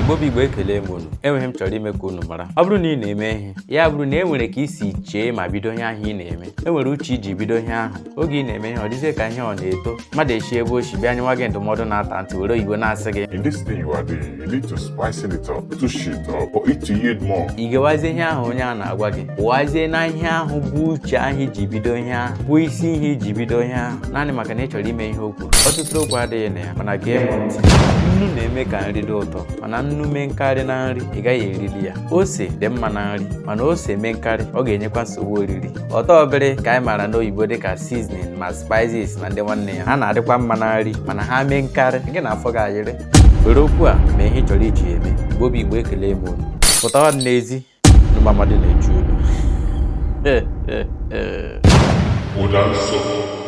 Igbo Igbo ekele m unu. Enweghị m chọrọ ime ka unu mara. Ọ bụrụ na ị na-eme ihe, ya bụrụ na enwere ka isi chee ma bido ihe ahụ ị na-eme. Enwere uche iji bido ihe ahụ. Oge ị na-eme ihe ọ dịzie ka ihe ọ na-eto. Mmadụ echi ebe ochi bịa nyewa gị ndụmọdụ na-ata ntị were Igbo na-asị gị. In this thing you are doing, you need to spice it up, to shit up, for it to yield more. Ị gewazie ihe ahụ onye a na-agwa gị. Pụwazie na ihe ahụ bụ uche ahụ iji bido ihe ahụ. Bụ isi ihe iji bido ihe ahụ. Naanị maka na ị chọrọ ime ihe o kwuru. Ọtụtụ okwu adịghị na ya, mana gee m ntị. Nnu na-eme ka nri dị ụtọ, mana nnu mee nkarị na nri ị gaghị erili ya. Ose dị mma na nri, mana ose mee nkarị ọ ga-enyekwa nsogbu oriri. Ọtọbịrị ka anyị maara n'oyibo dịka seasoning ma spices na ndị nwanne ya. Ha na-adịkwa mma na nri, mana ha mee nkarị gị na-afọ gị ayịrị. Were okwu a mee ihe ị chọrọ iji eme. Igbo Igbo ekele m unu. Pụtawa n'ezi n'ụmụ mmadụ na-eju unu. Udanso.